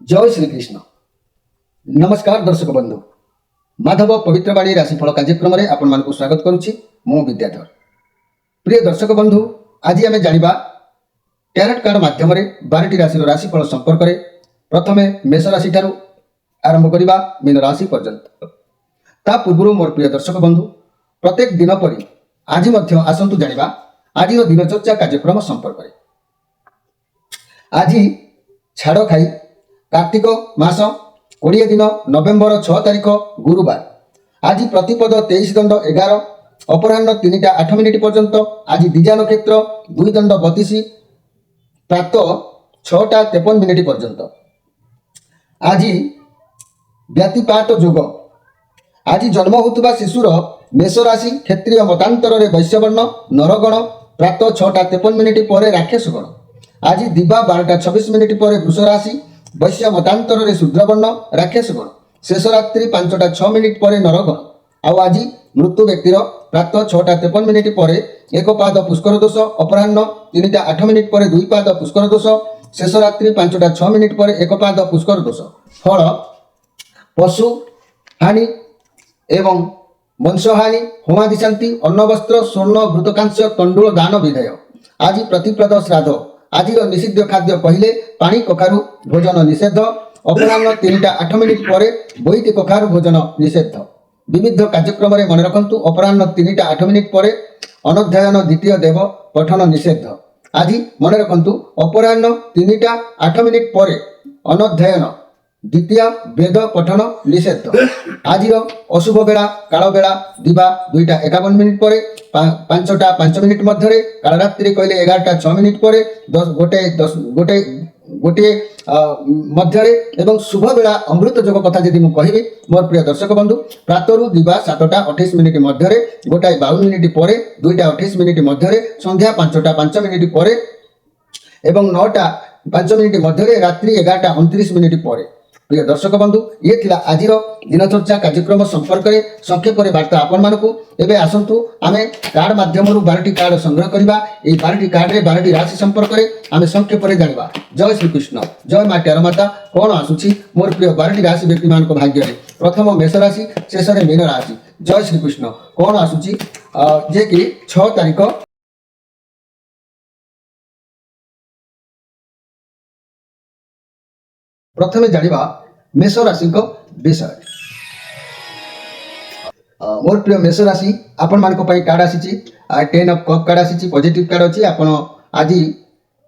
जय श्रीकृष्ण। नमस्कार दर्शक बंधु, माधव पवित्रवाणी राशिफल कार्यक्रम में आपण मानक स्वागत करुच्ची। मु विद्याधर। प्रिय दर्शक बंधु, आज आम जाना टैरोट कार्ड माध्यम 12टी राशि राशिफल संपर्क में प्रथम मेष राशि ठारू आरंभ करवा मीन राशि पर्यंत। ता पूर्व मोर प्रिय दर्शक बंधु, प्रत्येक दिन पर आज आसतु जाना आज दिनचर्या कार्यक्रम संपर्क में। आज छाड़ खाई कार्तिक मास 20 दिन नवेम्बर 6 तारीख गुरुवार। आज प्रतिपद 23 दंड 11 अपराह्न 3टा 8 मिनिट पर्यंत। आज दिजा नक्षत्र 2 दंड 32 प्रातः 6टा 53 मिनिट पर्यंत। आज व्यतिपात जोग। आज जन्म होता शिशुर मेष राशि क्षेत्रीय मतांतर वैश्यवर्ण नरगण प्रातः 6टा 53 मिनिट पर राक्षस गण। आज दिवा 12टा 26 मिनिट पर वृष राशि वैश्य मतांतर शूद्रवर्ण राक्षस गण। शेष रात्रि 5टा 6 मिनिट पर नरगण। आउ आज मृत्यु व्यक्तिर प्रातः 6टा 53 मिनिट पर एक पाद पुष्कर दोष अपराह्न 3टा 8 मिनिट पर 2 पाद पुष्कर दोष। शेष रात्रि 5टा 6 मिनिट पर एक पाद पुष्कर दोष। फल पशु हानि एवं वंशहानि होमादि शांति अन्न वस्त्र स्वर्ण घृतकांस्य तंडुल दान विधेय। आज प्रतिप्रद श्राद्ध। आज निषिद्ध खाद्य कहले पानी कखारु भोजन निषेध। अपराह्न 3टा 8 मिनिट पर बोईती कखारु भोजन निषेध। विविध कार्यक्रम मन रखु। अपराह्न 3टा 8 मिनिट पर अनध्ययन द्वितीय देव पठन निषेध। आज मन रखु। अपराह्न 3टा 8 मिनिट पर अनध्ययन द्वितीय वेद पठन निषेध। आज अशुभ बेला काल बेला दिवा 2टा 51 मिनिट पर 5टा 5 मिनिट मध्य। कालरात्रि कहले 11टा 6 मिनिट पर 10 मध्य। एवं शुभ बेला अमृत जोग कथा यदि मुझे मोर प्रिय दर्शक बंधु, प्रातरु दिवा 7टा 28 मिनिट मध्य 1टा 52 मिनिट पर 2टा 28 मिनिट मध्य। संध्या 5टा 5 मिनिट पर एवं 9टा 5 मिनिट मध्य। रात्रि 11टा 29 मिनिट पर। प्रिय दर्शक बंधु, ये थिला आजिर दिनचर्या कार्यक्रम संपर्क में संक्षेप वार्ता आपण मानकु। एबे आसंतु आमे कार्ड माध्यम 12टी कार्ड संग्रह करबा। ए 12टी कार्ड रे 12टी राशि संपर्क में आमे संक्षेप रे जानिबा। जय श्री कृष्ण। जय मां टेरो माता। कोन आसुची मोर प्रिय 12टी राशि व्यक्ति मान को भाग्य रे। प्रथम मेष राशि, शेष रे मीन राशि। जय श्री कृष्ण। कोन आसुची जे कि 6 तारीख प्रथम जानिबा मेष राशि विषय। मोर प्रिय मेष राशि आपण मान कार्ड आसी 10 ऑफ कप कार्ड आसी पॉजिटिव कार्ड अच्छी। आपण आज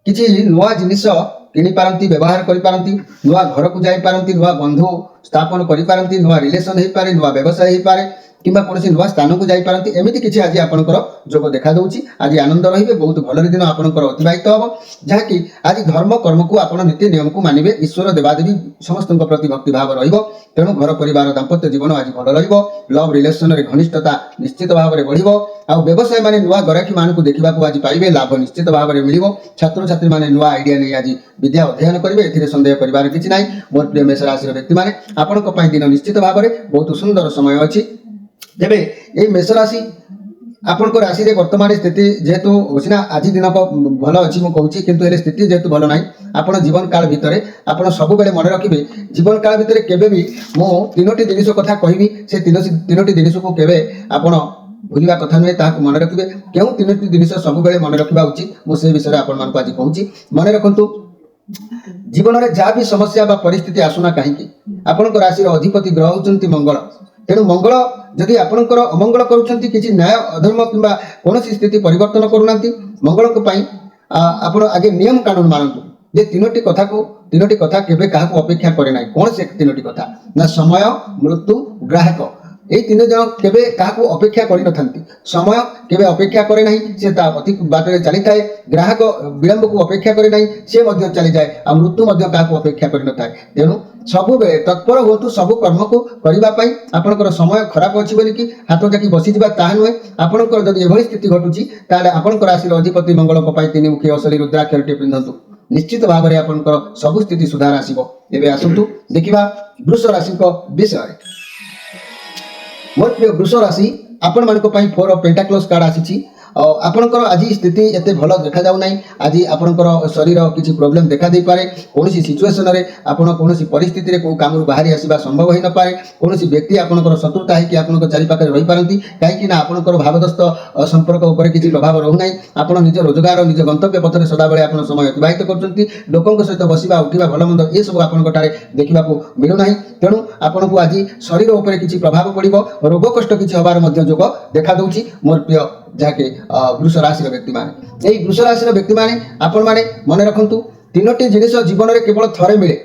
किसी नुआ जिनिस किनी पारंती, व्यवहार करि पारंती, नुआ घर को जाई पारंती, नुआ बंधु स्थापन करि पारंती, नुआ रिलेशन हे पारे, नुआ व्यवसाय हे पारे किंबा कौन नुआ स्थान को जाई पारंती। एमिति किछि आज आपनकर जोग देखा दउची। आज आनंद रहिबे। बहुत भल दिन आपनकर अतिबाहित हो, जहा कि आज धर्म कर्म को आपण नीति नियम को मानिबे। ईश्वर देवादेवी समस्त प्रति भक्ति भाव रहिबो। तेणु घर परिवार दाम्पत्य जीवन आज भल रहिबो। लव रिलेशन रे घनिष्ठता निश्चित भाव में बढ़िबो। आ व्यवसाय माने नुआ गराखी मान को देखा आज पाइबे। लाभ निश्चित भाव में मिलिबो। छात्र छात्री माने नुआ आइडिया नहीं आज विद्या अध्ययन करेंगे। एथिरे संदेह करिवार किछि नाही। मोर प्रिय मेष राशि व्यक्ति माने आपनक पई दिन निश्चित भाव में बहुत सुंदर समय अछि। तेबे ए मेष राशि आपनक राशि रे वर्तमान स्थिति जेहेतु सिना आज दिन को भल अच्छी मुझे कहूँ, किंतु हेले स्थिति जेहेतु भल ना आपण जीवन काल भितर आपण सब बेले मन रखिए। जीवन काल भितर केबे भी मो 3टी जिनिस कथा कहबी। से 3टी जिनिस को केबे आपण भूलिबा कथा नुहे, ताहाको मन रखिए। केउ 3टी जिनिस सब बेले मन रखिबा उचित मु से विषय आपण मानक आज कहूँ। मन रखंतु जीवन में जहाँ भी समस्या बा परिस्थिति आसुना कहीं आपण राशि अधिपति ग्रह होचंती मंगल। तेणु मंगल जदि आपणकर अमंगल करुछंती, किछि न्याय अधर्म किंबा कौनसी स्थिति परिवर्तन करूनांती, मंगल को पाई आपण आगे नियम कानून मानतु। जे 3टी कथा केबे काहाको अपेक्षा करे नाही। कौन से 3टी कथा ना समय, मृत्यु, ग्राहक। ए 3 जन केबे काहाको अपेक्षा करि नथंती। समय केबे अपेक्षा करे नाही, से ता अति बाटरे चली थाए। ग्राहक विलंब को अपेक्षा करे नाही, से मध्य चली जाए। आ मृत्यु मध्य काहाको अपेक्षा करि नथाए। तेणु सबु बेले तत्पर होतु सब कर्म को करिबा पई। आपनकर समय खराब अछि बोली कि हाथ जाकी बसी जिबा ताहा नुहे। आपनकर जदि एभली स्थिति घटुची ताले आपनकर राशि अधिपति मंगल को पाई 3 मुखी असली रुद्राक्षरटी पिंधंतु। निश्चित भाव में आपनकर सब स्थिति सुधार आसीबो। एबे आसंतु देखिबा वृष राशि को विषय। मोर प्रिय वृष राशि आपण मानक पई 4 ऑफ पेंटाक्लस कार्ड आसी। ଆପଣଙ୍କର ଆଜି ସ୍ଥିତି ଏତେ ଭଲ ଦେଖାଯାଉ ନାହିଁ। ଆଜି ଆପଣଙ୍କର ଶରୀର କିଛି ପ୍ରୋବ୍ଲେମ୍ ଦେଖା ଦେଇପାରେ। କୌଣସି ସିଚୁଏସନରେ ଆପଣ କୌଣସି ପରିସ୍ଥିତିରେ କେଉଁ କାମରୁ ବାହାରି ଆସିବା ସମ୍ଭବ ହୋଇନପାରେ। କୌଣସି ବ୍ୟକ୍ତି ଆପଣଙ୍କର ଶତ୍ରୁତା ହେଇକି ଆପଣଙ୍କ ଚାରିପାଖରେ ରହିପାରନ୍ତି, କାହିଁକି ନା ଆପଣଙ୍କର ଭାବଗ୍ରସ୍ତ ସମ୍ପର୍କ ଉପରେ କିଛି ପ୍ରଭାବ ରହୁନାହିଁ। ଆପଣ ନିଜ ରୋଜଗାର ନିଜ ଗନ୍ତବ୍ୟ ପଥରେ ସଦାବେଳେ ଆପଣ ସମୟ ଅତିବାହିତ କରୁଛନ୍ତି। ଲୋକଙ୍କ ସହିତ ବସିବା ଉଠିବା ଭଲ ମନ୍ଦ ଏସବୁ ଆପଣଙ୍କଠାରେ ଦେଖିବାକୁ ମିଳୁନାହିଁ। ତେଣୁ ଆପଣଙ୍କୁ ଆଜି ଶରୀର ଉପରେ କିଛି ପ୍ରଭାବ ପଡ଼ିବ। ରୋଗ କଷ୍ଟ କିଛି ହେବାର ମଧ୍ୟ ଯୋଗ ଦେଖାଦେଉଛି ମୋର ପ୍ରିୟ ଯାହାକି ବୃଷ ରାଶିର ବ୍ୟକ୍ତିମାନେ। ଏହି ବୃଷ ରାଶିର ବ୍ୟକ୍ତିମାନେ ଆପଣମାନେ ମନେ ରଖନ୍ତୁ, ତିନୋଟି ଜିନିଷ ଜୀବନରେ କେବଳ ଥରେ ମିଳେ,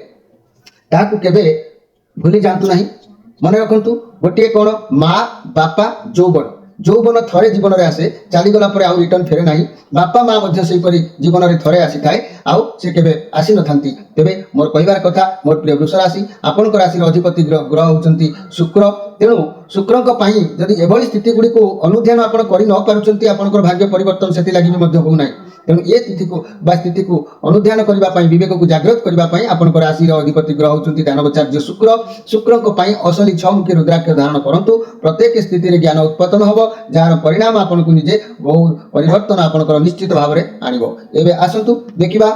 ତାହାକୁ କେବେ ଭୁଲି ଯାଆନ୍ତୁ ନାହିଁ। ମନେ ରଖନ୍ତୁ, ଗୋଟିଏ କ'ଣ? ମା, ବାପା, ଯୌବନ। ଯୌବନ ଥରେ ଜୀବନରେ ଆସେ, ଚାଲିଗଲା ପରେ ଆଉ ରିଟର୍ନ ଫେରେ ନାହିଁ। ବାପା ମା ମଧ୍ୟ ସେହିପରି ଜୀବନରେ ଥରେ ଆସିଥାଏ, ଆଉ ସେ କେବେ ଆସିନଥାନ୍ତି। ତେବେ ମୋର କହିବାର କଥା, ମୋର ପ୍ରିୟ ବୃଷ ରାଶି, ଆପଣଙ୍କ ରାଶିର ଅଧିପତି ଗ୍ରହ ହେଉଛନ୍ତି ଶୁକ୍ର। ତେଣୁ ଶୁକ୍ରଙ୍କ ପାଇଁ ଯଦି ଏଭଳି ସ୍ଥିତି ଗୁଡ଼ିକୁ ଅନୁଧ୍ୟାନ ଆପଣ କରି ନ ପାରୁଛନ୍ତି, ଆପଣଙ୍କର ଭାଗ୍ୟ ପରିବର୍ତ୍ତନ ସେଥିଲାଗି ବି ମଧ୍ୟ ହେଉନାହିଁ। ତେଣୁ ଏ ତିଥିକୁ ବା ସ୍ଥିତିକୁ ଅନୁଧ୍ୟାନ କରିବା ପାଇଁ, ବିବେକକୁ ଜାଗ୍ରତ କରିବା ପାଇଁ ଆପଣଙ୍କ ରାଶିର ଅଧିପତି ଗ୍ରହ ହେଉଛନ୍ତି ଦାନବଚାର୍ଯ୍ୟ ଶୁକ୍ର। ଶୁକ୍ରଙ୍କ ପାଇଁ ଅସଲି ଛଅମୁଖୀ ରୁଦ୍ରାକ୍ଷ ଧାରଣ କରନ୍ତୁ। ପ୍ରତ୍ୟେକ ସ୍ଥିତିରେ ଜ୍ଞାନ ଉତ୍ପନ୍ନ ହେବ, ଯାହାର ପରିଣାମ ଆପଣଙ୍କୁ ନିଜେ ବହୁ ପରିବର୍ତ୍ତନ ଆପଣଙ୍କର ନିଶ୍ଚିତ ଭାବରେ ଆଣିବ। ଏବେ ଆସନ୍ତୁ ଦେଖିବା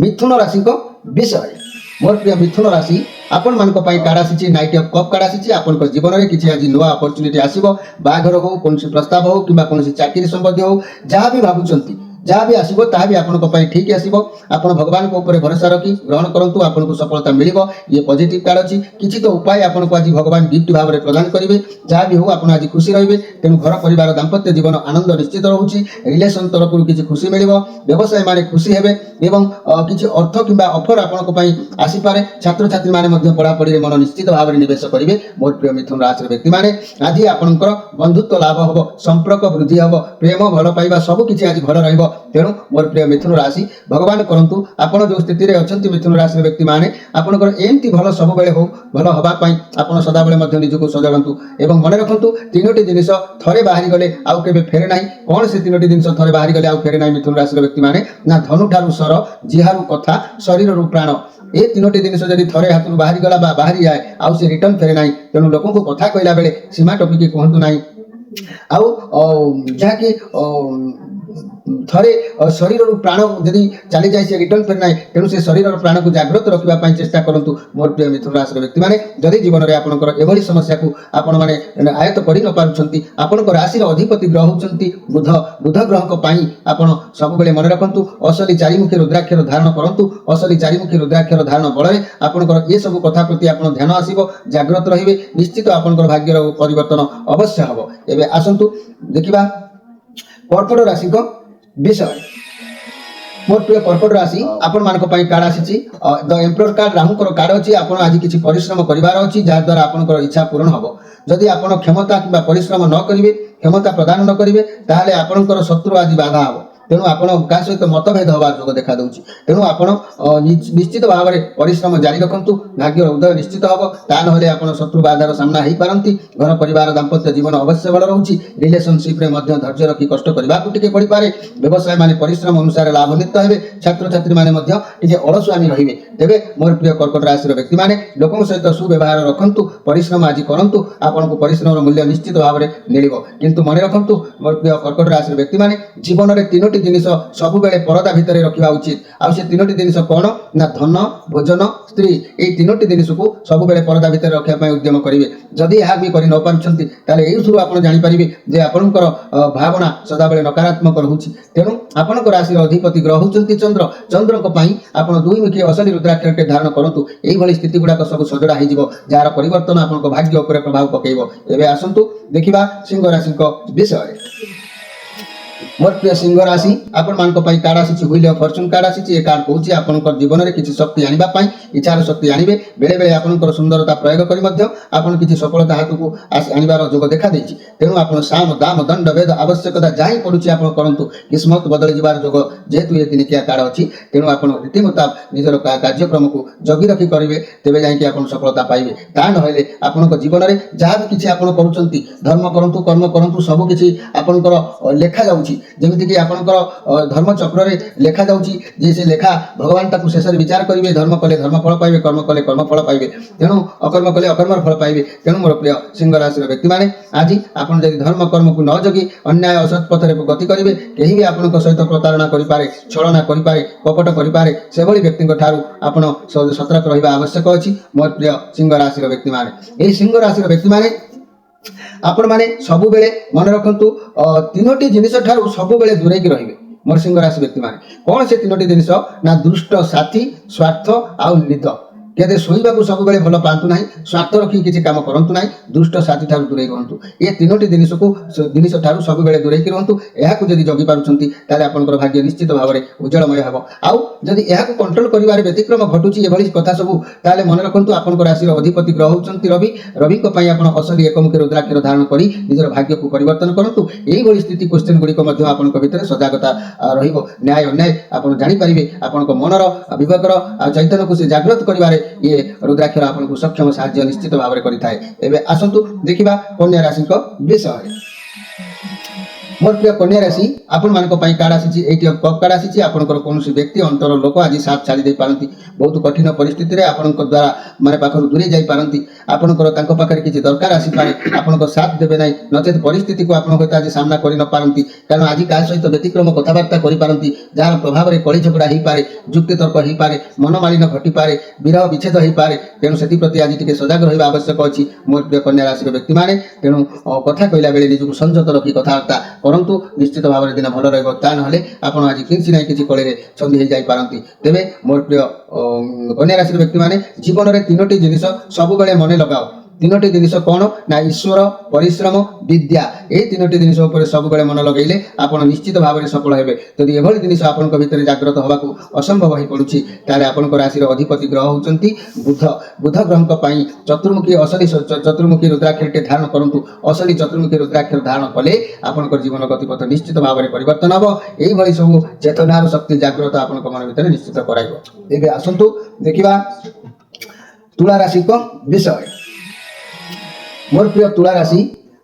ମିଥୁନ ରାଶିଙ୍କ ବିଷୟରେ। ମୋର ପ୍ରିୟ ମିଥୁନ ରାଶି, ଆପଣମାନଙ୍କ ପାଇଁ କାର୍ଡ ଆସିଛି ନାଇଟ୍ ଅଫ୍ କପ୍ କାର୍ଡ ଆସିଛି। ଆପଣଙ୍କ ଜୀବନରେ କିଛି ଆଜି ନୂଆ ଅପରଚ୍ୟୁନିଟି ଆସିବ। ବାହାଘର ହେଉ, କୌଣସି ପ୍ରସ୍ତାବ ହେଉ, କିମ୍ବା କୌଣସି ଚାକିରି ସମ୍ବନ୍ଧୀୟ ହେଉ, ଯାହା ବି ଭାବୁଛନ୍ତି, ଯାହା ବି ଆସିବ ତାହା ବି ଆପଣଙ୍କ ପାଇଁ ଠିକ୍ ଆସିବ। ଆପଣ ଭଗବାନଙ୍କ ଉପରେ ଭରସା ରଖି ଗ୍ରହଣ କରନ୍ତୁ, ଆପଣଙ୍କୁ ସଫଳତା ମିଳିବ। ଇଏ ପଜିଟିଭ୍ କାର୍ଡ ଅଛି। କିଛି ତ ଉପାୟ ଆପଣଙ୍କୁ ଆଜି ଭଗବାନ ଗିଫ୍ଟ ଭାବରେ ପ୍ରଦାନ କରିବେ। ଯାହା ବି ହେଉ ଆପଣ ଆଜି ଖୁସି ରହିବେ। ତେଣୁ ଘର ପରିବାର ଦାମ୍ପତ୍ୟ ଜୀବନ ଆନନ୍ଦ ନିଶ୍ଚିତ ରହୁଛି। ରିଲେସନ୍ ତରଫରୁ କିଛି ଖୁସି ମିଳିବ। ବ୍ୟବସାୟୀମାନେ ଖୁସି ହେବେ ଏବଂ କିଛି ଅର୍ଥ କିମ୍ବା ଅଫର ଆପଣଙ୍କ ପାଇଁ ଆସିପାରେ। ଛାତ୍ରଛାତ୍ରୀମାନେ ମଧ୍ୟ ପଢ଼ାପଢ଼ିରେ ମନ ନିଶ୍ଚିତ ଭାବରେ ନିବେଶ କରିବେ। ମୋର ପ୍ରିୟ ମିଥୁନ ରାଶିର ବ୍ୟକ୍ତିମାନେ, ଆଜି ଆପଣଙ୍କର ବନ୍ଧୁତ୍ୱ ଲାଭ ହେବ, ସମ୍ପର୍କ ବୃଦ୍ଧି ହେବ, ପ୍ରେମ ଭଲ ପାଇବା ସବୁ କିଛି ଆଜି ଭଲ ରହିବ। ତେଣୁ ମୋର ପ୍ରିୟ ମିଥୁନ ରାଶି, ଭଗବାନ କରନ୍ତୁ ଆପଣ ଯେଉଁ ସ୍ଥିତିରେ ଅଛନ୍ତି ମିଥୁନ ରାଶିର ବ୍ୟକ୍ତିମାନେ, ଆପଣଙ୍କର ଏମିତି ଭଲ ସବୁବେଳେ ହେଉ। ଭଲ ହେବା ପାଇଁ ଆପଣ ସଦାବେଳେ ମଧ୍ୟ ନିଜକୁ ସଜାଡ଼ନ୍ତୁ ଏବଂ ମନେ ରଖନ୍ତୁ, ତିନୋଟି ଜିନିଷ ଥରେ ବାହାରିଗଲେ ଆଉ କେବେ ଫେରେ ନାହିଁ। କ'ଣ ସେ ତିନୋଟି ଜିନିଷ ଥରେ ବାହାରିଗଲେ ଆଉ ଫେରେ ନାହିଁ ମିଥୁନ ରାଶିର ବ୍ୟକ୍ତିମାନେ? ନା ଧନୁଠାରୁ ସର, ଜିହାରୁ କଥା, ଶରୀରରୁ ପ୍ରାଣ। ଏ ତିନୋଟି ଜିନିଷ ଯଦି ଥରେ ହାତରୁ ବାହାରିଗଲା ବା ବାହାରିଯାଏ ଆଉ ସେ ରିଟର୍ନ ଫେରେ ନାହିଁ। ତେଣୁ ଲୋକଙ୍କୁ କଥା କହିଲା ବେଳେ ସୀମା ଟପିକି କୁହନ୍ତୁ ନାହିଁ। ଆଉ ଯାହାକି ଥରେ ଶରୀରରୁ ପ୍ରାଣ ଯଦି ଚାଲିଯାଏ ସେ ରିଟର୍ନ ଫେରେ ନାହିଁ। ତେଣୁ ସେ ଶରୀରର ପ୍ରାଣକୁ ଜାଗ୍ରତ ରଖିବା ପାଇଁ ଚେଷ୍ଟା କରନ୍ତୁ ମୋର ପ୍ରିୟ ମିଥୁନ ରାଶିର ବ୍ୟକ୍ତିମାନେ। ଯଦି ଜୀବନରେ ଆପଣଙ୍କର ଏଭଳି ସମସ୍ୟାକୁ ଆପଣମାନେ ଆୟତ୍ତ କରି ନ ପାରୁଛନ୍ତି, ଆପଣଙ୍କ ରାଶିର ଅଧିପତି ଗ୍ରହ ହେଉଛନ୍ତି ବୁଧ। ବୁଧ ଗ୍ରହଙ୍କ ପାଇଁ ଆପଣ ସବୁବେଳେ ମନେ ରଖନ୍ତୁ, ଅସଲି ଚାରିମୁଖୀ ରୁଦ୍ରାକ୍ଷର ଧାରଣ କରନ୍ତୁ। ଅସଲି ଚାରିମୁଖୀ ରୁଦ୍ରାକ୍ଷର ଧାରଣ ବଳରେ ଆପଣଙ୍କର ଏସବୁ କଥା ପ୍ରତି ଆପଣ ଧ୍ୟାନ ଆସିବ, ଜାଗ୍ରତ ରହିବେ। ନିଶ୍ଚିତ ଆପଣଙ୍କର ଭାଗ୍ୟର ପରିବର୍ତ୍ତନ ଅବଶ୍ୟ ହେବ। ଏବେ ଆସନ୍ତୁ ଦେଖିବା କର୍କଟ ରାଶିଙ୍କ ବିଷୟରେ। ମୋର ପ୍ରିୟ କର୍କଟ ରାଶି, ଆପଣମାନଙ୍କ ପାଇଁ କାର୍ଡ ଆସିଛି ଦ ଏମ୍ପରର କାର୍ଡ, ରାହୁଙ୍କର କାର୍ଡ ଅଛି। ଆପଣ ଆଜି କିଛି ପରିଶ୍ରମ କରିବାର ଅଛି, ଯାହାଦ୍ୱାରା ଆପଣଙ୍କର ଇଚ୍ଛା ପୂରଣ ହେବ। ଯଦି ଆପଣ କ୍ଷମତା କିମ୍ବା ପରିଶ୍ରମ ନ କରିବେ, କ୍ଷମତା ପ୍ରଦାନ ନ କରିବେ, ତାହେଲେ ଆପଣଙ୍କର ଶତ୍ରୁ ଆଜି ବାଧା ହେବ। ତେଣୁ ଆପଣ କାହା ସହିତ ମତଭେଦ ହେବାର ଯୋଗ ଦେଖାଦେଉଛି। ତେଣୁ ଆପଣ ନିଶ୍ଚିତ ଭାବରେ ପରିଶ୍ରମ ଜାରି ରଖନ୍ତୁ, ଭାଗ୍ୟର ଉଦୟ ନିଶ୍ଚିତ ହେବ। ତା ନହେଲେ ଆପଣ ଶତ୍ରୁ ବାଧାର ସାମ୍ନା ହୋଇପାରନ୍ତି। ଘର ପରିବାର ଦାମ୍ପତ୍ୟ ଜୀବନ ଅବଶ୍ୟ ଭଲ ରହୁଛି। ରିଲେସନସିପ୍ରେ ମଧ୍ୟ ଧୈର୍ଯ୍ୟ ରଖି କଷ୍ଟ କରିବାକୁ ଟିକେ ପଡ଼ିପାରେ। ବ୍ୟବସାୟୀମାନେ ପରିଶ୍ରମ ଅନୁସାରେ ଲାଭାନ୍ୱିତ ହେବେ। ଛାତ୍ରଛାତ୍ରୀମାନେ ମଧ୍ୟ ଟିକେ ଅଳସୁଆମୀ ରହିବେ। ତେବେ ମୋର ପ୍ରିୟ କର୍କଟ ରାଶିର ବ୍ୟକ୍ତିମାନେ, ଲୋକଙ୍କ ସହିତ ସୁବ୍ୟବହାର ରଖନ୍ତୁ, ପରିଶ୍ରମ ଆଜି କରନ୍ତୁ। ଆପଣଙ୍କୁ ପରିଶ୍ରମର ମୂଲ୍ୟ ନିଶ୍ଚିତ ଭାବରେ ମିଳିବ। କିନ୍ତୁ ମନେ ରଖନ୍ତୁ ମୋର ପ୍ରିୟ କର୍କଟ ରାଶିର ବ୍ୟକ୍ତିମାନେ, ଜୀବନରେ ତିନୋଟି ଜିନିଷ ସବୁବେଳେ ପରଦା ଭିତରେ ରଖିବା ଉଚିତ। ଆଉ ସେ ତିନୋଟି ଜିନିଷ କ'ଣ? ନା ଧନ, ଭୋଜନ, ସ୍ତ୍ରୀ। ଏହି ତିନୋଟି ଜିନିଷକୁ ସବୁବେଳେ ପରଦା ଭିତରେ ରଖିବା ପାଇଁ ଉଦ୍ୟମ କରିବେ। ଯଦି ଏହା ବି କରି ନ ପାରୁଛନ୍ତି, ତାହେଲେ ଏଇଥିରୁ ଆପଣ ଜାଣିପାରିବେ ଯେ ଆପଣଙ୍କର ଭାବନା ସଦାବେଳେ ନକାରାତ୍ମକ ରହୁଛି। ତେଣୁ ଆପଣଙ୍କ ରାଶିର ଅଧିପତି ଗ୍ରହ ହେଉଛନ୍ତି ଚନ୍ଦ୍ର। ଚନ୍ଦ୍ରଙ୍କ ପାଇଁ ଆପଣ ଦୁଇମୁଖୀ ଅସଲି ରୁଦ୍ରାକ୍ଷରଟେ ଧାରଣ କରନ୍ତୁ। ଏଇଭଳି ସ୍ଥିତି ଗୁଡ଼ାକ ସବୁ ସଜଡ଼ା ହୋଇଯିବ, ଯାହାର ପରିବର୍ତ୍ତନ ଆପଣଙ୍କ ଭାଗ୍ୟ ଉପରେ ପ୍ରଭାବ ପକାଇବ। ଏବେ ଆସନ୍ତୁ ଦେଖିବା ସିଂହ ରାଶିଙ୍କ ବିଷୟରେ। ମୋର ପ୍ରିୟ ସିଂହ ରାଶି, ଆପଣମାନଙ୍କ ପାଇଁ କାର୍ଡ ଆସିଛି ହୁଇଲ୍ ଅଫ୍ ଫର୍ଚୁନ୍ କାର୍ଡ ଆସିଛି। ଏ କାର୍ଡ କହୁଛି ଆପଣଙ୍କର ଜୀବନରେ କିଛି ଶକ୍ତି ଆଣିବା ପାଇଁ, ଇଚ୍ଛାର ଶକ୍ତି ଆଣିବେ। ବେଳେବେଳେ ଆପଣଙ୍କର ସୁନ୍ଦରତା ପ୍ରୟୋଗ କରି ମଧ୍ୟ ଆପଣ କିଛି ସଫଳତା ହାତକୁ ଆଣିବାର ଯୋଗ ଦେଖାଦେଇଛି। ତେଣୁ ଆପଣ ସାମ, ଦାମ, ଦଣ୍ଡ, ଭେଦ ଆବଶ୍ୟକତା ଯାହା ହିଁ ପଡ଼ୁଛି ଆପଣ କରନ୍ତୁ। କିସ୍ମତ ବଦଳି ଯିବାର ଯୋଗ ଯେହେତୁ ଏ ଦିନିକିଆ କାର୍ଡ ଅଛି, ତେଣୁ ଆପଣ ରୀତି ମୁତାବକ ନିଜର କାର୍ଯ୍ୟକ୍ରମକୁ ଜଗି ରଖି କରିବେ, ତେବେ ଯାଇକି ଆପଣ ସଫଳତା ପାଇବେ। ତା ନହେଲେ ଆପଣଙ୍କ ଜୀବନରେ ଯାହା ବି କିଛି ଆପଣ କରୁଛନ୍ତି, ଧର୍ମ କରନ୍ତୁ, କର୍ମ କରନ୍ତୁ, ସବୁ କିଛି ଆପଣଙ୍କର ଲେଖାଯାଉଛି। ଯେମିତିକି ଆପଣଙ୍କର ଧର୍ମଚକ୍ରରେ ଲେଖାଯାଉଛି ଯେ ସେ ଲେଖା ଭଗବାନ ତାକୁ ଶେଷରେ ବିଚାର କରିବେ। ଧର୍ମ କଲେ ଧର୍ମଫଳ ପାଇବେ, କର୍ମ କଲେ କର୍ମଫଳ ପାଇବେ, ତେଣୁ ଅକର୍ମ କଲେ ଅକର୍ମର ଫଳ ପାଇବେ। ତେଣୁ ମୋର ପ୍ରିୟ ସିଂହ ରାଶିର ବ୍ୟକ୍ତିମାନେ, ଆଜି ଆପଣ ଯଦି ଧର୍ମ କର୍ମକୁ ନ ଜଗି ଅନ୍ୟାୟ ଅସତ୍ ପଥରେ ଗତି କରିବେ, କେହି ବି ଆପଣଙ୍କ ସହିତ ପ୍ରତାରଣା କରିପାରେ, ଛଳନା କରିପାରେ, କପଟ କରିପାରେ। ସେଭଳି ବ୍ୟକ୍ତିଙ୍କ ଠାରୁ ଆପଣ ସତର୍କ ରହିବା ଆବଶ୍ୟକ ଅଛି ମୋର ପ୍ରିୟ ସିଂହ ରାଶିର ବ୍ୟକ୍ତିମାନେ। ଏହି ସିଂହ ରାଶିର ବ୍ୟକ୍ତିମାନେ ଆପଣମାନେ ସବୁବେଳେ ମନେ ରଖନ୍ତୁ, ତିନୋଟି ଜିନିଷ ଠାରୁ ସବୁବେଳେ ଦୂରେଇକି ରହିବେ ମୋର ସିଂହ ରାଶି ବ୍ୟକ୍ତିମାନେ। କ'ଣ ସେ ତିନୋଟି ଜିନିଷ? ନା ଦୁଷ୍ଟ ସାଥୀ, ସ୍ୱାର୍ଥ ଆଉ ନିଦ। କେବେ ଶୋଇବାକୁ ସବୁବେଳେ ଭଲ ପାଆନ୍ତୁ ନାହିଁ, ସ୍ୱାର୍ଥ ରଖି କିଛି କାମ କରନ୍ତୁ ନାହିଁ, ଦୁଷ୍ଟ ସାଥୀ ଠାରୁ ଦୂରେଇ ରୁହନ୍ତୁ। ଏ ତିନୋଟି ଜିନିଷ ଠାରୁ ସବୁବେଳେ ଦୂରେଇକି ରୁହନ୍ତୁ। ଏହାକୁ ଯଦି ଜଗି ପାରୁଛନ୍ତି ତାହେଲେ ଆପଣଙ୍କର ଭାଗ୍ୟ ନିଶ୍ଚିତ ଭାବରେ ଉଜ୍ଜଳମୟ ହେବ। ଆଉ ଯଦି ଏହାକୁ କଣ୍ଟ୍ରୋଲ କରିବାରେ ବ୍ୟତିକ୍ରମ ଘଟୁଛି ଏଭଳି କଥା ସବୁ, ତାହେଲେ ମନେ ରଖନ୍ତୁ ଆପଣଙ୍କ ରାଶିର ଅଧିପତି ଗ୍ରହ ହେଉଛନ୍ତି ରବି। ରବିଙ୍କ ପାଇଁ ଆପଣ ଅସଲି ଏକମୁଖୀ ରୁଦ୍ରାକ୍ଷର ଧାରଣ କରି ନିଜର ଭାଗ୍ୟକୁ ପରିବର୍ତ୍ତନ କରନ୍ତୁ। ଏହିଭଳି ସ୍ଥିତି କ୍ୱେଶ୍ଚନ ଗୁଡ଼ିକ ମଧ୍ୟ ଆପଣଙ୍କ ଭିତରେ ସଜାଗତା ରହିବ। ନ୍ୟାୟ ଅନ୍ୟାୟ ଆପଣ ଜାଣିପାରିବେ। ଆପଣଙ୍କ ମନର ବିବେକର ଚୈତନ୍ୟକୁ ସେ ଜାଗ୍ରତ କରିବାରେ ଇଏ ରୁଦ୍ରାକ୍ଷର ଆପଣଙ୍କୁ ସକ୍ଷମ ସାହାଯ୍ୟ ନିଶ୍ଚିତ ଭାବରେ କରିଥାଏ। ଏବେ ଆସନ୍ତୁ ଦେଖିବା କନ୍ୟା ରାଶିଙ୍କ ବିଷୟରେ। ମୋର ପ୍ରିୟ କନ୍ୟା ରାଶି, ଆପଣମାନଙ୍କ ପାଇଁ କାର୍ଡ ଆସିଛି, 8 ଅଫ୍ କପ୍ କାର୍ଡ ଆସିଛି। ଆପଣଙ୍କର କୌଣସି ବ୍ୟକ୍ତି ଅନ୍ତର ଲୋକ ଆଜି ସାଥ ଛାଡ଼ି ଦେଇପାରନ୍ତି। ବହୁତ କଠିନ ପରିସ୍ଥିତିରେ ଆପଣଙ୍କ ଦ୍ୱାରା ପାଖରୁ ଦୂରେଇ ଯାଇପାରନ୍ତି। ଆପଣଙ୍କର ତାଙ୍କ ପାଖରେ କିଛି ଦରକାର ଆସିପାରେ, ଆପଣଙ୍କ ସାଥ ଦେବେ ନାହିଁ, ନଚେତ୍ ପରିସ୍ଥିତିକୁ ଆପଣ ହୁଏତ ଆଜି ସାମ୍ନା କରି ନ ପାରନ୍ତି। କାରଣ ଆଜି କାହା ସହିତ ବ୍ୟତିକ୍ରମ କଥାବାର୍ତ୍ତା କରିପାରନ୍ତି, ଯାହାର ପ୍ରଭାବରେ କଳି ଝଗଡ଼ା ହୋଇପାରେ, ଯୁକ୍ତିତର୍କ ହୋଇପାରେ, ମନମାଳିନ ଘଟିପାରେ, ବିରହ ବିଚ୍ଛେଦ ହୋଇପାରେ। ତେଣୁ ସେଥିପ୍ରତି ଆଜି ଟିକେ ସଜାଗ ରହିବା ଆବଶ୍ୟକ ଅଛି ମୋର ପ୍ରିୟ କନ୍ୟା ରାଶିର ବ୍ୟକ୍ତିମାନେ। ତେଣୁ କଥା କହିଲା ବେଳେ ନିଜକୁ ସଂଯତ ରଖି କଥାବାର୍ତ୍ତା କରନ୍ତୁ, ନିଶ୍ଚିତ ଭାବରେ ଦିନ ଭଲ ରହିବ। ତା ନହେଲେ ଆପଣ ଆଜି କିଛି ନାହିଁ କିଛି କଳିରେ ଛନ୍ଦି ହୋଇଯାଇପାରନ୍ତି। ତେବେ ମୋର ପ୍ରିୟ କନ୍ୟା ରାଶିର ବ୍ୟକ୍ତିମାନେ, ଜୀବନରେ ତିନୋଟି ଜିନିଷ ସବୁବେଳେ ମନେ ଲଗାଅ। ତିନୋଟି ଜିନିଷ କ'ଣ? ନା ଈଶ୍ୱର, ପରିଶ୍ରମ, ବିଦ୍ୟା। ଏହି ତିନୋଟି ଜିନିଷ ଉପରେ ସବୁବେଳେ ମନ ଲଗାଇଲେ ଆପଣ ନିଶ୍ଚିତ ଭାବରେ ସଫଳ ହେବେ। ଯଦି ଏଭଳି ଜିନିଷ ଆପଣଙ୍କ ଭିତରେ ଜାଗ୍ରତ ହେବାକୁ ଅସମ୍ଭବ ହୋଇପଡ଼ୁଛି, ତାହେଲେ ଆପଣଙ୍କ ରାଶିର ଅଧିପତି ଗ୍ରହ ହେଉଛନ୍ତି ବୁଧ। ବୁଧ ଗ୍ରହଙ୍କ ପାଇଁ ଅସଲି ଚତୁର୍ମୁଖୀ ରୁଦ୍ରାକ୍ଷରଟେ ଧାରଣ କରନ୍ତୁ। ଅସଲି ଚତୁର୍ମୁଖୀ ରୁଦ୍ରାକ୍ଷର ଧାରଣ କଲେ ଆପଣଙ୍କର ଜୀବନ ଗତିପଥ ନିଶ୍ଚିତ ଭାବରେ ପରିବର୍ତ୍ତନ ହେବ। ଏହିଭଳି ସବୁ ଚେତନାର ଶକ୍ତି ଜାଗ୍ରତ ଆପଣଙ୍କ ମନ ଭିତରେ ନିଶ୍ଚିତ କରାଇବ। ଏବେ ଆସନ୍ତୁ ଦେଖିବା ତୁଳା ରାଶିଙ୍କ ବିଷୟରେ। ମୋର ପ୍ରିୟ ତୁଳା ରାଶି,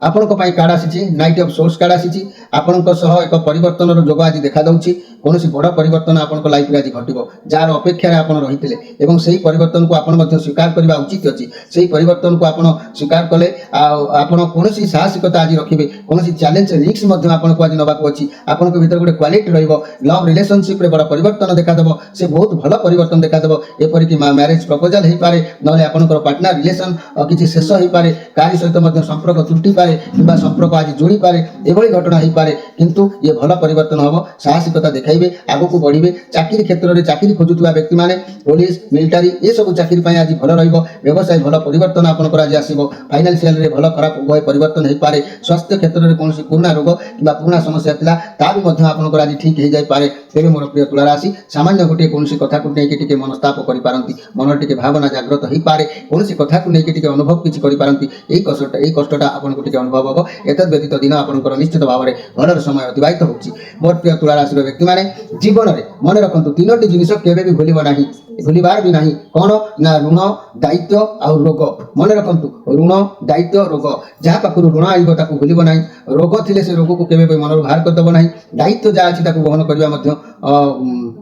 ଆପଣଙ୍କ ପାଇଁ କାର୍ଡ ଆସିଛି, ନାଇଟ୍ ଅଫ୍ ସୋର୍ସ କାର୍ଡ ଆସିଛି। ଆପଣଙ୍କ ସହ ଏକ ପରିବର୍ତ୍ତନର ଯୋଗ ଆଜି ଦେଖାଯାଉଛି। କୌଣସି ବଡ଼ ପରିବର୍ତ୍ତନ ଆପଣଙ୍କ ଲାଇଫରେ ଆଜି ଘଟିବ, ଯାହାର ଅପେକ୍ଷାରେ ଆପଣ ରହିଥିଲେ, ଏବଂ ସେହି ପରିବର୍ତ୍ତନକୁ ଆପଣ ମଧ୍ୟ ସ୍ୱୀକାର କରିବା ଉଚିତ ଅଛି। ସେହି ପରିବର୍ତ୍ତନକୁ ଆପଣ ସ୍ୱୀକାର କଲେ ଆଉ ଆପଣ କୌଣସି ସାହସିକତା ଆଜି ରଖିବେ, କୌଣସି ଚ୍ୟାଲେଞ୍ଜ ରିସ୍କ ମଧ୍ୟ ଆପଣଙ୍କୁ ଆଜି ନେବାକୁ ଅଛି। ଆପଣଙ୍କ ଭିତରେ ଗୋଟେ କ୍ୱାଲିଟି ରହିବ। ଲଭ୍ ରିଲେସନସିପ୍ରେ ବଡ଼ ପରିବର୍ତ୍ତନ ଦେଖାଦେବ, ସେ ବହୁତ ଭଲ ପରିବର୍ତ୍ତନ ଦେଖାଦେବ। ଏପରିକି ମ୍ୟାରେଜ୍ ପ୍ରପୋଜାଲ ହୋଇପାରେ, ନହେଲେ ଆପଣଙ୍କର ପାର୍ଟନର ରିଲେସନ କିଛି ଶେଷ ହୋଇପାରେ, କାହାରି ସହିତ ମଧ୍ୟ ସମ୍ପର୍କ ତୁଟିପାରେ କିମ୍ବା ସମ୍ପର୍କ ଆଜି ଯୋଡ଼ିପାରେ, ଏଭଳି ଘଟଣା ହୋଇପାରେ। କିନ୍ତୁ ଇଏ ଭଲ ପରିବର୍ତ୍ତନ ହେବ। ସାହସିକତା ଦେଖାଇବେ, ଆଗକୁ ବଢ଼ିବେ। ଚାକିରି କ୍ଷେତ୍ରରେ ଚାକିରି ଖୋଜୁଥିବା ବ୍ୟକ୍ତିମାନେ, ପୋଲିସ, ମିଲିଟାରୀ ଏସବୁ ଚାକିରି ପାଇଁ ଆଜି ଭଲ ରହିବ। ବ୍ୟବସାୟ ଭଲ ପରିବର୍ତ୍ତନ ଆପଣଙ୍କର ଆଜି ଆସିବ। ଫାଇନାନ୍ସିଆଲରେ ଭଲ ଖରାପ ଉଭୟ ପରିବର୍ତ୍ତନ ହୋଇପାରେ। ସ୍ୱାସ୍ଥ୍ୟ କ୍ଷେତ୍ରରେ କୌଣସି ପୁରୁଣା ରୋଗ କିମ୍ବା ପୁରୁଣା ସମସ୍ୟା ଥିଲା, ତାହା ବି ମଧ୍ୟ ଆପଣଙ୍କର ଆଜି ଠିକ୍ ହୋଇଯାଇପାରେ। ତେବେ ମୋର ପ୍ରିୟ ତୁଳା ରାଶି, ସାମାନ୍ୟ ଗୋଟିଏ କୌଣସି କଥାକୁ ନେଇକି ଟିକେ ମନସ୍ତାପ କରିପାରନ୍ତି, ମନରେ ଟିକେ ଭାବନା ଜାଗ୍ରତ ହୋଇପାରେ, କୌଣସି କଥାକୁ ନେଇକି ଟିକେ ଅନୁଭବ କିଛି କରିପାରନ୍ତି। ଏହି କଷ୍ଟଟା ଆପଣଙ୍କୁ ଟିକେ ଅନୁଭବ ହେବ। ଏତଦ୍ ବ୍ୟତୀତ ଦିନ ଆପଣଙ୍କର ନିଶ୍ଚିତ ଭାବରେ ଭଲର ସମୟ ଅତିବାହିତ ହେଉଛି। ମୋର ପ୍ରିୟ ତୁଳା ରାଶିର ବ୍ୟକ୍ତିମାନେ, ଜୀବନରେ ମନେ ରଖନ୍ତୁ ତିନୋଟି ଜିନିଷ କେବେ ବି ଭୁଲିବାର ବି ନାହିଁ। କ'ଣ? ନା ଋଣ, ଦାୟିତ୍ୱ ଆଉ ରୋଗ। ମନେ ରଖନ୍ତୁ, ଋଣ, ଦାୟିତ୍ୱ, ରୋଗ। ଯାହା ପାଖରୁ ଋଣ ଆଣିବ ତାକୁ ଭୁଲିବ ନାହିଁ। ରୋଗ ଥିଲେ ସେ ରୋଗକୁ କେବେ ବି ମନରୁ ବାହାର କରିଦେବ ନାହିଁ। ଦାୟିତ୍ୱ ଯାହା ଅଛି ତାକୁ ବହନ କରିବା ମଧ୍ୟ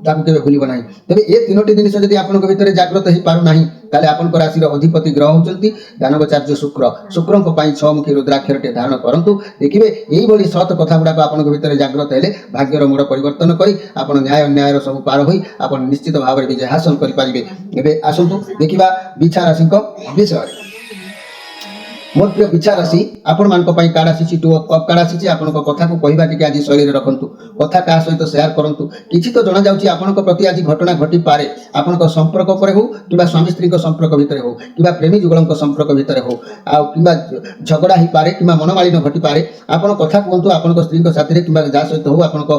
ତାକୁ କେବେ ଭୁଲିବ ନାହିଁ। ତେବେ ଏ ତିନୋଟି ଜିନିଷ ଯଦି ଆପଣଙ୍କ ଭିତରେ ଜାଗ୍ରତ ହୋଇପାରୁନାହିଁ, ତାହେଲେ ଆପଣଙ୍କ ରାଶିର ଅଧିପତି ଗ୍ରହ ହେଉଛନ୍ତି ଦାନବଚାର୍ଯ୍ୟ ଶୁକ୍ର। ଶୁକ୍ରଙ୍କ ପାଇଁ 6 ମୁଖୀ ରୁଦ୍ରାକ୍ଷରଟେ ଧାରଣ କରନ୍ତୁ। ଦେଖିବେ ଏହିଭଳି ସତ୍ କଥା ଗୁଡ଼ାକ ଆପଣଙ୍କ ଭିତରେ ଜାଗ୍ରତ ହେଲେ ଭାଗ୍ୟର ମୋଡ଼ ପରିବର୍ତ୍ତନ କରି ଆପଣ ନ୍ୟାୟ ଅନ୍ୟାୟର ସବୁ ପାର ହୋଇ ଆପଣ ନିଶ୍ଚିତ ଭାବରେ ବିଜୟ ହାସଲ କରିପାରିବେ। ଏବେ ଆସନ୍ତୁ ଦେଖିବା ବିଛା ରାଶିଙ୍କ ବିଷୟରେ। ମୋର ପ୍ରିୟ ବିଛା ରାଶି, ଆପଣମାନଙ୍କ ପାଇଁ କାର୍ଡ ଆସିଛି, 2 ଅଫ୍ କପ୍ କାର୍ଡ ଆସିଛି। ଆପଣଙ୍କ କଥାକୁ କହିବା ଟିକେ ଆଜି ଶୈଳୀରେ ରଖନ୍ତୁ। କଥା କାହା ସହିତ ସେୟାର କରନ୍ତୁ। କିଛି ତ ଜଣାଯାଉଛି ଆପଣଙ୍କ ପ୍ରତି ଆଜି ଘଟଣା ଘଟିପାରେ। ଆପଣଙ୍କ ସମ୍ପର୍କ ଉପରେ ହେଉ କିମ୍ବା ସ୍ୱାମୀ ସ୍ତ୍ରୀଙ୍କ ସମ୍ପର୍କ ଭିତରେ ହେଉ କିମ୍ବା ପ୍ରେମୀ ଯୁଗଳଙ୍କ ସମ୍ପର୍କ ଭିତରେ ହେଉ, ଆଉ କିମ୍ବା ଝଗଡ଼ା ହୋଇପାରେ କିମ୍ବା ମନମାଳିନ ଘଟିପାରେ। ଆପଣ କଥା କୁହନ୍ତୁ ଆପଣଙ୍କ ସ୍ତ୍ରୀଙ୍କ ସାଥିରେ କିମ୍ବା ଯାହା ସହିତ ହେଉ। ଆପଣଙ୍କ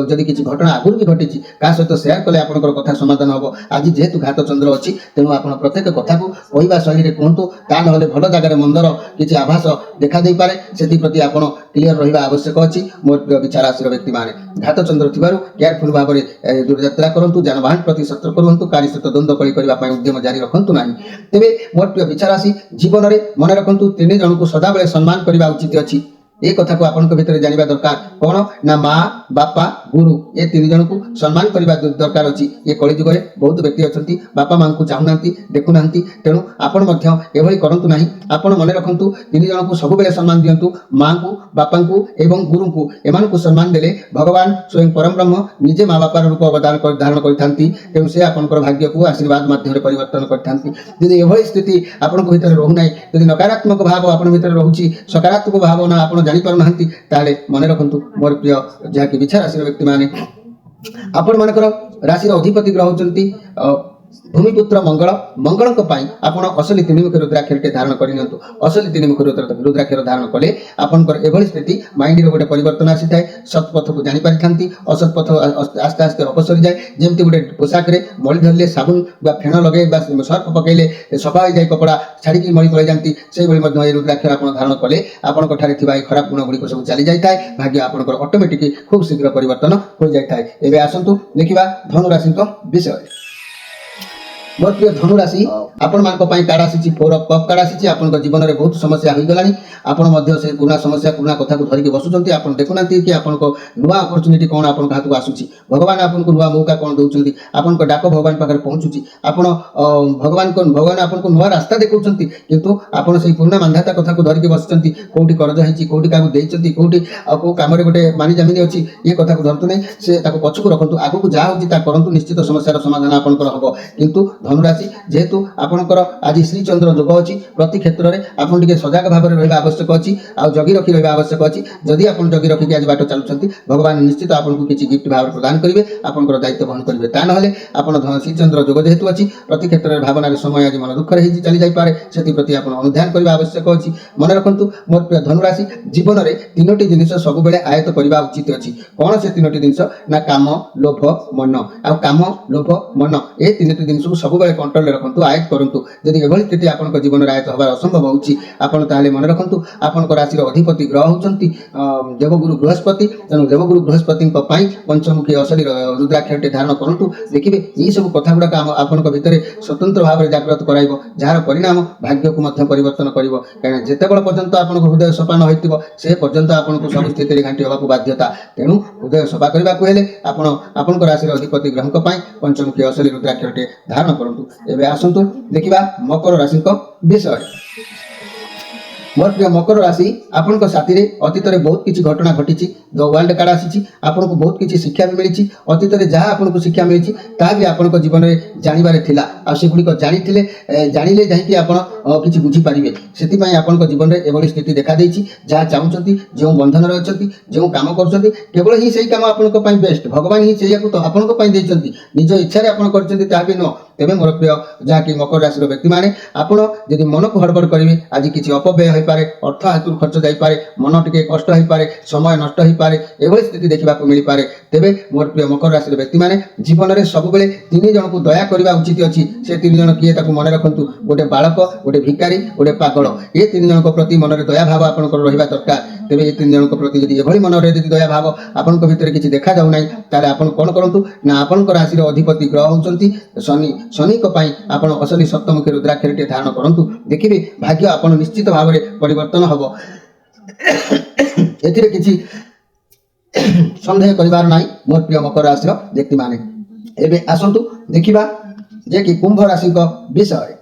ଯଦି କିଛି ଘଟଣା ଆଗରୁ ବି ଘଟିଛି, କାହା ସହିତ ସେୟାର କଲେ ଆପଣଙ୍କର କଥା ସମାଧାନ ହେବ। ଆଜି ଯେହେତୁ ଘାତ ଚନ୍ଦ୍ର ଅଛି, ତେଣୁ ଆପଣ ପ୍ରତ୍ୟେକ କଥାକୁ କହିବା ଶୈଳୀରେ କୁହନ୍ତୁ। ତା ନହେଲେ ଭଲ ଜାଗାରେ ମନ୍ଦର କିଛି ଆଭାସ ଦେଖାଦେଇପାରେ। ସେଥିପ୍ରତି ଆପଣ କ୍ଲିୟର ରହିବା ଆବଶ୍ୟକ ଅଛି ମୋର ପ୍ରିୟ ବିଛା ରାଶିର ବ୍ୟକ୍ତିମାନେ। ଘାତ ଚନ୍ଦ୍ର ଥିବାରୁ କେୟାରଫୁଲ ଭାବରେ ଦୂରଯାତ୍ରା କରନ୍ତୁ। ଯାନବାହନ ପ୍ରତି ସତର୍କ ରୁହନ୍ତୁ। କାରି ସହିତ ଦ୍ୱନ୍ଦ୍ୱ କଳି କରିବା ପାଇଁ ଉଦ୍ୟମ ଜାରି ରଖନ୍ତୁ ନାହିଁ। ତେବେ ମୋର ପ୍ରିୟ ବିଛା ରାଶି, ଜୀବନରେ ମନେ ରଖନ୍ତୁ 3 ଜଣଙ୍କୁ ସଦାବେଳେ ସମ୍ମାନ କରିବା ଉଚିତ ଅଛି। ए कथा को आपन भितर जानिबा दरकार कोन ना माँ बापा गुरु ए तीन जन को सम्मान करबा दरकार अछि। ए कली जुग रे बहुत व्यक्ति अछंती बापा मां को चाहू नांती देखु नांती तेनु आपन मध्य एभली करंतु नाही। आपन मने रखंतु तीन जन को सब बेले सम्मान दियंतु मां को बापा को एवं गुरु को एमान को सम्मान देले भगवान स्वयं परम ब्रह्म निजे माँ बापार रूप अवतार धारण करथांती तेनु से आपनकर भाग्य को आशीर्वाद माध्यम परिवर्तन करथांती। यदि एभली स्थिति आपन को भीतर रहु नाही यदि नकारात्मक भाव आपन भीतर रहउची सकारात्मक भावना आपन जानि पारु नाहंती ताले मने रखंतु मोर प्रिय जाकी विचार राशि व्यक्ति माने आपण मानकर राशि अधिपति ग्रह होचंती भूमिपुत्र मंगल मंगल आपण असली तीनमुख रुद्राक्षर धारण करनियंतु। असली तीनमुख रुद्राक्षर धारण कले आपनकर एभली स्थिति माइंड रे गोटे परिवर्तन आसी थाए। सत्पथ को जानि पारिथांती असत पथ आस्ते आस्ते अपसरी जाए। जेमति गोटे पोशाक रे मଳି धरले साबुन बा फेण लगे बा सर्फ पकेले सफा हो जाए कपड़ा छाड़ी की मଳି पळै जानती सेहि भली मध्ये रुद्राक्षर आपण धारण कले आपनक ठारे थिबा ए खराब गुण गुडी को सब चली जाय थाए। भाग्य आपनकर ऑटोमेटिक खूब शीघ्र परिवर्तन हो जाय थाए। एबे आसंतु देखिबा धनु राशि विषय। मोर प्रिय धनु राशि आपण मान कार्ड आसी 4 ऑफ कप कार्ड आसी। आपण जीवन में बहुत समस्या हो गलानी आपण मध्य से पुराना समस्या पुराना कथा को धरिक बसुचंती। आपण देखुना कि आपण नुआ अपॉर्चुनिटी कौन आपण हाथ को आसुची भगवान आपण को नुआ मौका कौन दउचंती आपण डाक भगवान पाखर पहुंचुची आपण भगवान आपण को नुआ रास्ता देखौचंती किंतु आपण से पुराना मान्यता कथा को धरिक बसुचंती। कोठी कर्ज हेची कोठी काको देइचंती कोठी को काम रे गोटे मानी जमीन अछि ये कथा को धरतु नै से ताको पछकु रखंतु आगु को जा होची ता करंतु निश्चित समस्यार समाधान आपण हबो। किंतु धनुराशि जेहेतु आपणकर आज श्री चंद्र जोग अच्छी प्रति क्षेत्र में आपन टिके सजग भाव में रहा आवश्यक अच्छी आउ जगी रखी रहा आवश्यक अच्छी। जदि आप जगी रखिक आज बाट चलुंट भगवान निश्चित आपको किसी गिफ्ट भाव प्रदान करेंगे आपंकर दायित्व वहन करेंगे ता ना आप श्री चंद्र जोग जेहेतु अच्छी प्रति क्षेत्र में भावना समय आज मन दुखर हो चली जापे से प्रति आप अनुध्यान करने आवश्यक अच्छी। मन रखु मोर प्रिय धनुराशि जीवन में तीनोटी जिनिस सब बेले आयत्त करने उचित अच्छी। कौन से तीनोटी जिनिस ना काम लोभ मन आ काम लोभ मन ए तीनोटी जिनिस को सब बेले कंट्रोल रखु आयत करूँ। जदि एभली स्थिति आपन जीवन में आयत होबार असंभव होची आपन ताले मन रखु आपन राशि अधिपति ग्रह होचंती देवगुरु बृहस्पति। तेणु देवगुरु बृहस्पति पंचमुखी असली रुद्राक्षर धारण करूँ। देखिए ये सब कथा गुड़ाक आपन भितर स्वतंत्र भाव में जागृत कराइब जार परिणाम भाग्य को मध्य परिवर्तन करिवो। कहीं जितेबाला पर्यंत आपन हृदय सफा न होइतिबो से पर्यंत आपन को सब स्थिति घाटी होगा बाध्यता। तेणु हृदय सफा करने को हेले आपन राशि अधिपति ग्रह पंचमुखी असली रुद्राक्षर धारण करूँ। एबे आसंतु देखिबा मकर राशि विषय। मोर प्रिय मकर राशि आपण साथी रे अतीत में बहुत किसी घटना घटी द वर्ल्ड कार्ड आसी आपन को बहुत किसी शिक्षा भी मिली अतीत में जहाँ आपन को शिक्षा मिली ता भी आपन जीवन में जानवर थिला आ से गुडी को जानिले जाहि आपण किछि बुझी पारिबे। सेति आपन जीवन में एभली स्थिति देखा देछि जहाँ चाहूचंती जो बंधन रे अछंती जो काम करछंती केवल ही सही काम आपन को बेस्ट भगवान ही सेया को तो आपन को देइछंती निज इच्छा रे आपन करछंती ता भी न। तेबे मोर प्रिय जहाँकि मकर राशि व्यक्ति माने आपन यदि मन को हड़बड़ करेंगे आज किसी अपव्यय हो पारे अर्थ हाथ खर्च जापे मन टे कष्ट हो पारे समय नष्ट हो पारे एभली स्थिति देखा मिल पारे। तेबे मोर प्रिय मकर राशि व्यक्ति माने जीवन में सब बेले तीन जन को दया करने उचित अच्छी। से तीन जन किए मन रखु गोटे बालक गोटे भिकारी गोटे पागल ये तीन जन प्रति मन में दया भाव आप रहा दरकार। तेबे ये तीन जन प्रति यदि एभली मन में दया भाव आपन भितर किसी देखा जाऊ ना ताले आपन कौन करूँ ना आपन राशि अधिपति ग्रह होचंती शनि। शनि आपन असली सप्तमुखी रुद्राक्षर धारण करूँ। देखिए भाग्य आपन निश्चित भाव में परिवर्तन हम एथिरे किछि संदेह करिवार नाही। मोर प्रिय मकर राशि व्यक्ति माने एबे आसंतु देखिबा जे कि कुंभ राशि विषय।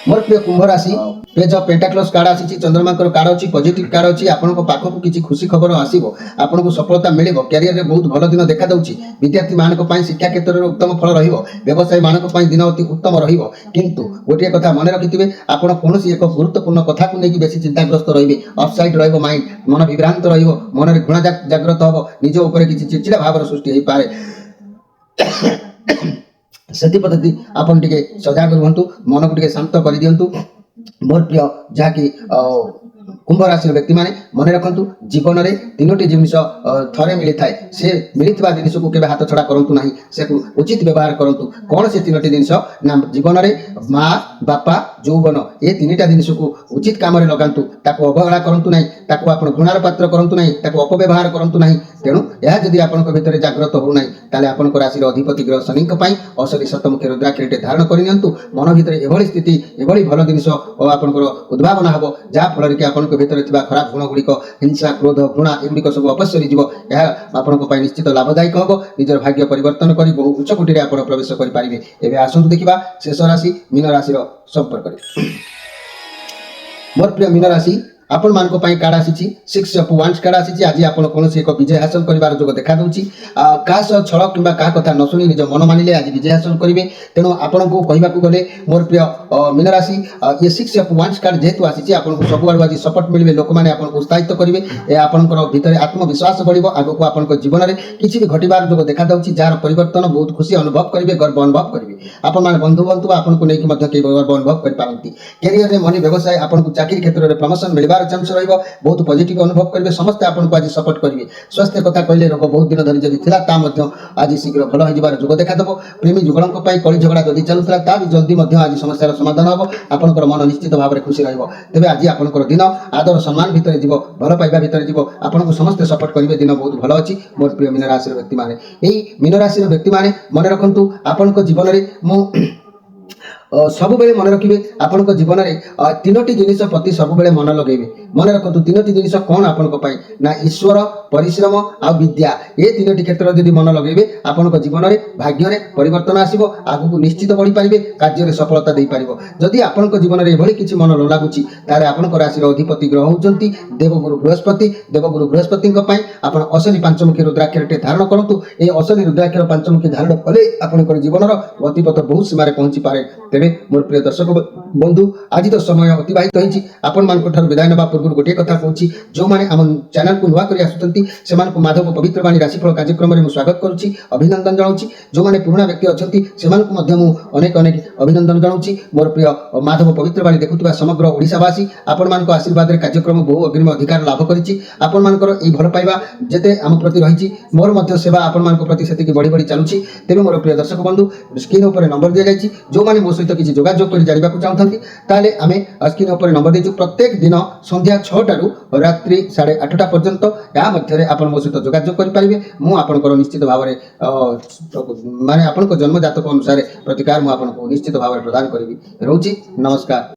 मोर प्रिय कुंभ राशि पेज ऑफ पेंटाक्लस कार्ड आसी चंद्रमा कार्ड अच्छी पॉजिटिव कार्ड अच्छी आपन पाखक किसी खुशी खबर आसो आपन को सफलता मिले कैरियर में बहुत भल दिन देखा दूँ। विद्यार्थी मान शिक्षा क्षेत्र में उत्तम फल व्यवसायी मान दिन अति उत्तम किंतु गोटे कथा मन रखिथे आपड़ कौन एक गुरुत्वपूर्ण कथा को लेकिन बेसी चिंताग्रस्त रही अपसाइड रही मन विभ्रांत मन में घृणा जागृत हम निज उपर किसी चिड़चिड़ा भाव सृष्टि हो पाए। से पद्धति आपन टिके सजाग रुहतु मन को टिके शांत कर दियंतु। मोर प्रिय जहाँकि कुंभ राशि व्यक्ति माने मन रखु जीवन में तीनोटी जिनिस थरे मिली थाए से मिलता जिनिस को केबे हाथ छड़ा करंतु नाही से उचित व्यवहार करंतु। कौन से तीनोटी जिनिस ना जीवन में माँ बापा यौवन ये तीनटा जिनिस को उचित काम रे लगांतु ताको अवहेला करंतु नाही ताको आपण घृणार पात्र करंतु नाही ताको अपव्यवहार करंतु नाही। तेणु यह जदि आपन भितर जागृत हो नाही ताले आपन राशि अधिपति ग्रह शनि असली सप्तमुखी रुद्राक्षर धारण करनियंतु। मन भितर एभली स्थिति एभली भल जिनिस आपन उद्भावना हम जहाँ फल कि आपन ଭିତରେ ଥିବା ଖରାପ ଗୁଣଗୁଡ଼ିକ ହିଂସା କ୍ରୋଧ ଘୃଣା ଏଗୁଡ଼ିକ ସବୁ ଅବଶ୍ୟ ଯିବ। ଏହା ଆପଣଙ୍କ ପାଇଁ ନିଶ୍ଚିତ ଲାଭଦାୟକ ହେବ। ନିଜର ଭାଗ୍ୟ ପରିବର୍ତ୍ତନ କରି ବହୁ ଉଚ୍ଚ କୋଟିରେ ଆପଣ ପ୍ରବେଶ କରିପାରିବେ। ଏବେ ଆସନ୍ତୁ ଦେଖିବା ଶେଷ ରାଶି ମୀନ ରାଶିର ସମ୍ପର୍କରେ। ମୋର ପ୍ରିୟ ମୀନ ରାଶି, ଆପଣମାନଙ୍କ ପାଇଁ କାର୍ଡ ଆସିଛି 6 ଅଫ୍ ୱାଣ୍ଡସ୍ କାର୍ଡ ଆସିଛି। ଆଜି ଆପଣ କୌଣସି ଏକ ବିଜୟ ହାସଲ କରିବାର ଯୋଗ ଦେଖାଦେଉଛି। କାହା ସହ ଛଳ କିମ୍ବା କାହା କଥା ନ ଶୁଣି ନିଜ ମନ ମାନିଲେ ଆଜି ବିଜୟ ହାସଲ କରିବେ। ତେଣୁ ଆପଣଙ୍କୁ କହିବାକୁ ଗଲେ ମୋର ପ୍ରିୟ ମୀନ ରାଶି, ଇଏ 6 ଅଫ୍ ୱାଣ୍ଡସ୍ କାର୍ଡ ଯେହେତୁ ଆସିଛି ଆପଣଙ୍କୁ ସବୁଆଡ଼ୁ ଆଜି ସପୋର୍ଟ ମିଳିବେ। ଲୋକମାନେ ଆପଣଙ୍କୁ ଉତ୍ସାହିତ କରିବେ। ଏହା ଆପଣଙ୍କର ଭିତରେ ଆତ୍ମବିଶ୍ୱାସ ବଢ଼ିବ। ଆଗକୁ ଆପଣଙ୍କ ଜୀବନରେ କିଛି ବି ଘଟିବାର ଯୋଗ ଦେଖାଦେଉଛି, ଯାହାର ପରିବର୍ତ୍ତନ ବହୁତ ଖୁସି ଅନୁଭବ କରିବେ, ଗର୍ବ ଅନୁଭବ କରିବେ। ଆପଣମାନେ ବନ୍ଧୁ ବନ୍ଧୁ ଆପଣଙ୍କୁ ନେଇକି ମଧ୍ୟ କେହି ଗର୍ବ ଅନୁଭବ କରିପାରନ୍ତି। କ୍ୟାରିୟରରେ ମନି ବ୍ୟବସାୟ ଆପଣଙ୍କୁ ଚାକିରି କ୍ଷେତ୍ରରେ ପ୍ରମୋସନ ମିଳିବାର ଚାନ୍ସ ରହିବ। ବହୁତ ପଜିଟିଭ ଅନୁଭବ କରିବେ। ସମସ୍ତେ ଆପଣଙ୍କୁ ଆଜି ସପୋର୍ଟ କରିବେ। ସ୍ୱାସ୍ଥ୍ୟ କଥା କହିଲେ ରୋଗ ବହୁତ ଦିନ ଧରି ଯଦି ଥିଲା ତା ମଧ୍ୟ ଆଜି ଶୀଘ୍ର ଭଲ ହୋଇଯିବାର ଯୋଗ ଦେଖାଦେବ। ପ୍ରେମୀ ଯୁଗଳଙ୍କ ପାଇଁ କଳି ଝଗଡ଼ା ଯଦି ଚାଲୁଥିଲା ତା ବି ଜଲ୍ଦି ମଧ୍ୟ ଆଜି ସମସ୍ୟାର ସମାଧାନ ହେବ। ଆପଣଙ୍କର ମନ ନିଶ୍ଚିତ ଭାବରେ ଖୁସି ରହିବ। ତେବେ ଆଜି ଆପଣଙ୍କର ଦିନ ଆଦର ସମ୍ମାନ ଭିତରେ ଯିବ, ଭଲ ପାଇବା ଭିତରେ ଯିବ। ଆପଣଙ୍କୁ ସମସ୍ତେ ସପୋର୍ଟ କରିବେ। ଦିନ ବହୁତ ଭଲ ଅଛି ମୋର ପ୍ରିୟ ମୀନ ରାଶିର ବ୍ୟକ୍ତିମାନେ। ଏହି ମୀନ ରାଶିର ବ୍ୟକ୍ତିମାନେ ମନେ ରଖନ୍ତୁ, ଆପଣଙ୍କ ଜୀବନରେ ମୁଁ ସବୁବେଳେ ମନେ ରଖିବେ, ଆପଣଙ୍କ ଜୀବନରେ 3ଟି ଜିନିଷ ପ୍ରତି ସବୁବେଳେ ମନ ଲଗାଇବେ। ମନେ ରଖନ୍ତୁ 3ଟି ଜିନିଷ କ'ଣ ଆପଣଙ୍କ ପାଇଁ ନା ଈଶ୍ୱର, ପରିଶ୍ରମ ଆଉ ବିଦ୍ୟା। ଏ 3ଟି କ୍ଷେତ୍ରରେ ଯଦି ମନ ଲଗାଇବେ ଆପଣଙ୍କ ଜୀବନରେ ଭାଗ୍ୟରେ ପରିବର୍ତ୍ତନ ଆସିବ। ଆଗକୁ ନିଶ୍ଚିତ ବଢ଼ିପାରିବେ, କାର୍ଯ୍ୟରେ ସଫଳତା ଦେଇପାରିବ। ଯଦି ଆପଣଙ୍କ ଜୀବନରେ ଏଭଳି କିଛି ମନ ନ ଲାଗୁଛି ତାହେଲେ ଆପଣଙ୍କ ରାଶିର ଅଧିପତି ଗ୍ରହ ହେଉଛନ୍ତି ଦେବଗୁରୁ ବୃହସ୍ପତି। ଦେବଗୁରୁ ବୃହସ୍ପତିଙ୍କ ପାଇଁ ଆପଣ ଅସଲି ପାଞ୍ଚମୁଖୀ ରୁଦ୍ରାକ୍ଷରଟେ ଧାରଣ କରନ୍ତୁ। ଏହି ଅସଲି ରୁଦ୍ରାକ୍ଷର ପାଞ୍ଚମୁଖୀ ଧାରଣ କଲେ ଆପଣଙ୍କର ଜୀବନର ଗତିପଥ ବହୁତ ସୀମାରେ ପହଞ୍ଚିପାରେ। ତେବେ ମୋର ପ୍ରିୟ ଦର୍ଶକ ବନ୍ଧୁ, ଆଜି ତ ସମୟ ଅତିବାହିତ ହୋଇଛି। ଆପଣମାନଙ୍କ ଠାରୁ ବିଦାୟ ନେବା ପୂର୍ବରୁ ଗୋଟିଏ କଥା କହୁଛି, ଯେଉଁମାନେ ଆମ ଚ୍ୟାନେଲକୁ ନୂଆ କରି ଆସୁଛନ୍ତି ସେମାନଙ୍କୁ ମାଧବ ପବିତ୍ରବାଣୀ ରାଶିଫଳ କାର୍ଯ୍ୟକ୍ରମରେ ମୁଁ ସ୍ୱାଗତ କରୁଛି, ଅଭିନନ୍ଦନ ଜଣାଉଛି। ଯେଉଁମାନେ ପୁରୁଣା ବ୍ୟକ୍ତି ଅଛନ୍ତି ସେମାନଙ୍କୁ ମଧ୍ୟ ମୁଁ ଅନେକ ଅଭିନନ୍ଦନ ଜଣାଉଛି। ମୋର ପ୍ରିୟ ମାଧବ ପବିତ୍ରବାଣୀ ଦେଖୁଥିବା ସମଗ୍ର ଓଡ଼ିଶାବାସୀ, ଆପଣମାନଙ୍କ ଆଶୀର୍ବାଦରେ କାର୍ଯ୍ୟକ୍ରମ ବହୁ ଅଗ୍ରିମ ଅଧିକାର ଲାଭ କରିଛି। ଆପଣମାନଙ୍କର ଏହି ଭଲ ପାଇବା ଯେତେ ଆମ ପ୍ରତି ରହିଛି, ମୋର ମଧ୍ୟ ସେବା ଆପଣମାନଙ୍କ ପ୍ରତି ସେତିକି ବଢ଼ି ବଢ଼ି ଚାଲୁଛି। ତେବେ ମୋର ପ୍ରିୟ ଦର୍ଶକ ବନ୍ଧୁ, ସ୍କ୍ରିନ୍ ଉପରେ ନମ୍ବର ଦିଆଯାଇଛି। ଯେଉଁମାନେ ମୋ ସହିତ କିଛି ଯୋଗାଯୋଗ କରି ଜାଣିବାକୁ ଚାହୁଁଛନ୍ତି ତାହେଲେ ଆମେ ସ୍କ୍ରିନ୍ ଉପରେ ନମ୍ବର ଦେଇଛୁ। ପ୍ରତ୍ୟେକ ଦିନ ସନ୍ଧ୍ୟା 6ଟାରୁ ରାତ୍ରି 8:30 ପର୍ଯ୍ୟନ୍ତ ଏହା ମଧ୍ୟରେ ଆପଣ ମୋ ସହିତ ଯୋଗାଯୋଗ କରିପାରିବେ। ମୁଁ ଆପଣଙ୍କର ନିଶ୍ଚିତ ଭାବରେ ମାନେ ଆପଣଙ୍କ ଜନ୍ମଜାତକ ଅନୁସାରେ ପ୍ରତିକାର ମୁଁ ଆପଣଙ୍କୁ ନିଶ୍ଚିତ ଭାବରେ ପ୍ରଦାନ କରିବି। ରହୁଛି, ନମସ୍କାର।